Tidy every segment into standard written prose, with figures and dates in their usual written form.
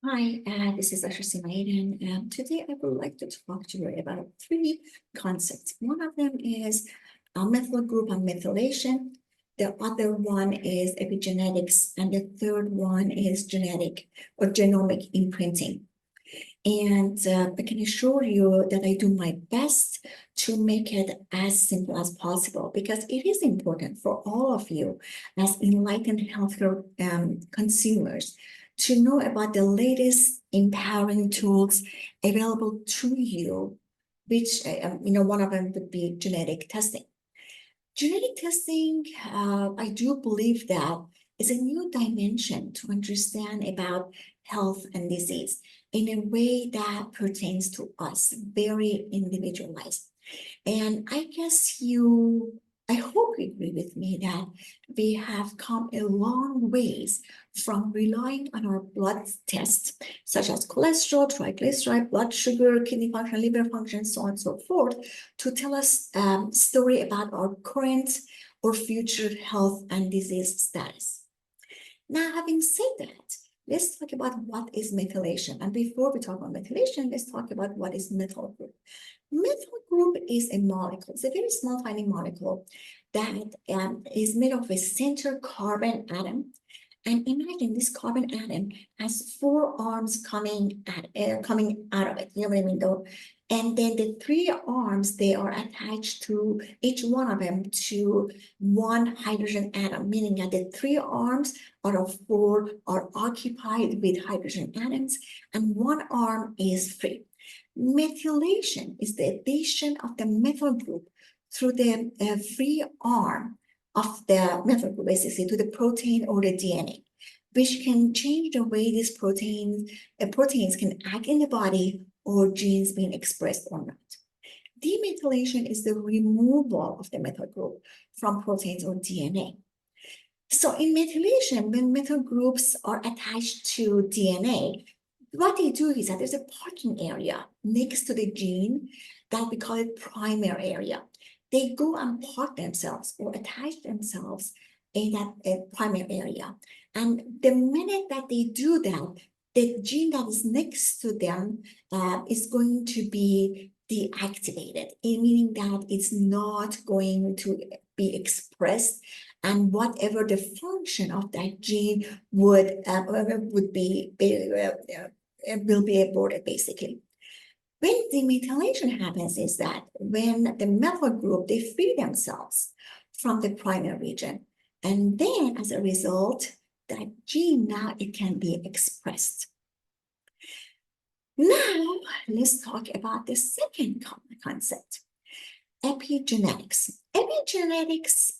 Hi, this is Asha Simaidan, and today I would like to talk to you about three concepts. One of them is a methyl group and methylation. The other one is epigenetics, and the third one is genetic or genomic imprinting. And I can assure you that I do my best to make it as simple as possible because it is important for all of you as enlightened healthcare consumers to know about the latest empowering tools available to you, which, one of them would be genetic testing. Genetic testing, I do believe that is a new dimension to understand about health and disease in a way that pertains to us, very individualized. And I hope you agree with me that we have come a long ways from relying on our blood tests, such as cholesterol, triglyceride, blood sugar, kidney function, liver function, so on and so forth, to tell us story about our current or future health and disease status. Now, having said that, let's talk about what is methylation. And before we talk about methylation, let's talk about what is methyl group. Methyl group is a molecule. It's a very small, tiny molecule that is made of a center carbon atom. And imagine this carbon atom has four arms coming out of it. You know what I mean, though? And then the three arms, they are attached to each one of them to one hydrogen atom, meaning that the three arms out of four are occupied with hydrogen atoms, and one arm is free. Methylation is the addition of the methyl group through the free arm of the methyl group, basically, to the protein or the DNA, which can change the way these proteins can act in the body or genes being expressed or not. Demethylation is the removal of the methyl group from proteins or DNA. So in methylation, when methyl groups are attached to DNA, what they do is that there's a parking area next to the gene that we call it primer area. They go and park themselves or attach themselves in that primer area. And the minute that they do that, the gene that is next to them is going to be deactivated, meaning that it's not going to be expressed, and whatever the function of that gene would be will be aborted, basically. When demethylation happens is that when the methyl group, they free themselves from the primer region, and then as a result, that gene now it can be expressed. Now, let's talk about the second concept, epigenetics. Epigenetics,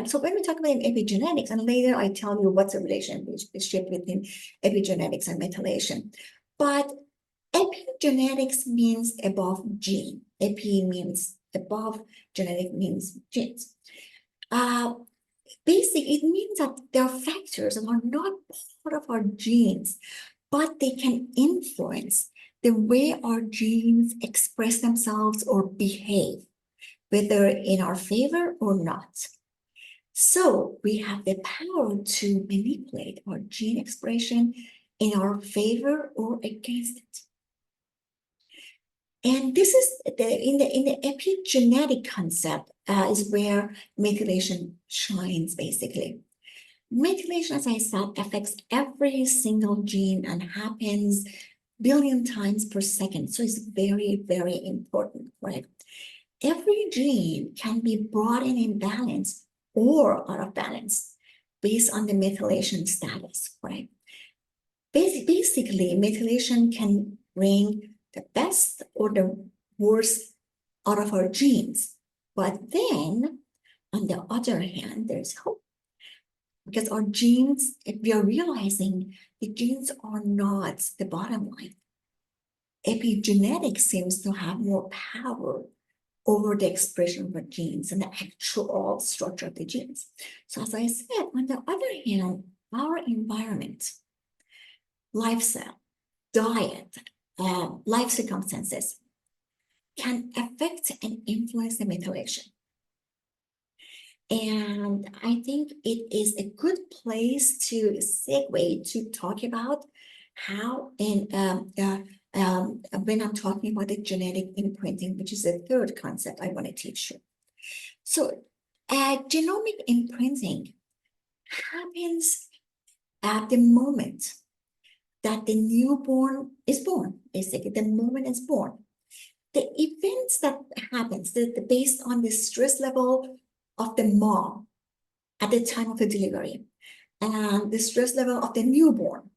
so when we talk about epigenetics, and later I tell you what's the relationship between epigenetics and methylation, but epigenetics means above gene. Epi means above, genetic means genes. Basically, it means that there are factors that are not part of our genes, but they can influence the way our genes express themselves or behave, whether in our favor or not. So we have the power to manipulate our gene expression in our favor or against it. And this is in the epigenetic concept is where methylation shines, basically. Methylation, as I said, affects every single gene and happens billion times per second. So it's very, very important, right? Every gene can be brought in balance or out of balance based on the methylation status, right? Basically, methylation can bring the best or the worst out of our genes. But then, on the other hand, there's hope. Because our genes, if we are realizing the genes are not the bottom line. Epigenetics seems to have more power over the expression of our genes and the actual structure of the genes. So as I said, on the other hand, our environment, lifestyle, diet, life circumstances can affect and influence the methylation. And I think it is a good place to segue to talk about how when I'm talking about the genetic imprinting, which is the third concept I want to teach you. So genomic imprinting happens at the moment that the newborn is born, basically the moment it's born. The events that happens based on the stress level of the mom at the time of the delivery and the stress level of the newborn,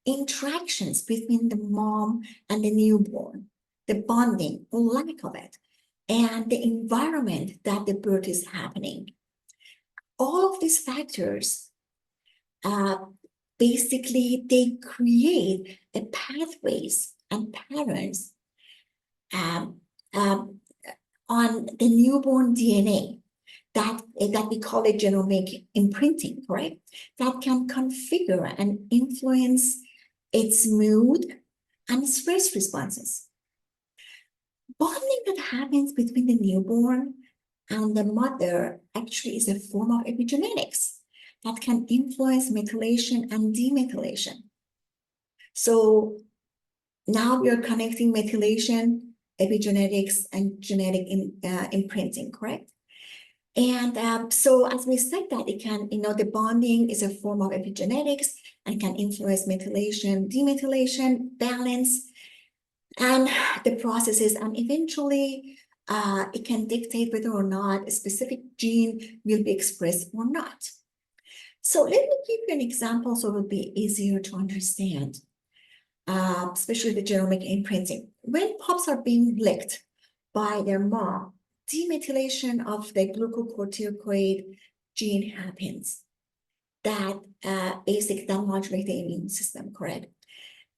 interactions between the mom and the newborn, the bonding or lack of it, and the environment that the birth is happening. All of these factors, basically, they create a pathways and patterns on the newborn DNA that we call it genomic imprinting, right? That can configure and influence its mood and stress responses. Bonding that happens between the newborn and the mother actually is a form of epigenetics that can influence methylation and demethylation. So now we are connecting methylation, epigenetics, and genetic imprinting, correct? And so as we said that it can, the bonding is a form of epigenetics and can influence methylation, demethylation, balance, and the processes, and eventually it can dictate whether or not a specific gene will be expressed or not. So let me give you an example so it will be easier to understand, especially the genomic imprinting. When pups are being licked by their mom, demethylation of the glucocorticoid gene happens that basically modulates the immune system, correct?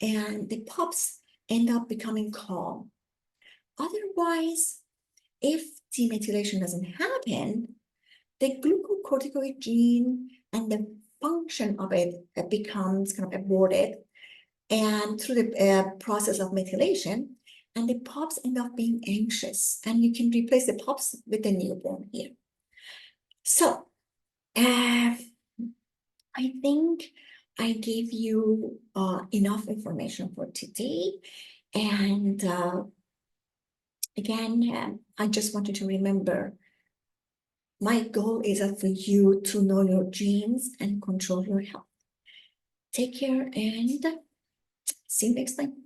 And the pups end up becoming calm. Otherwise, if demethylation doesn't happen, the glucocorticoid gene and the function of it becomes kind of aborted, and through the process of methylation, and the pups end up being anxious, and you can replace the pups with the newborn here. So I think I gave you enough information for today. And again, I just wanted to remember, my goal is for you to know your genes and control your health. Take care and see you next time.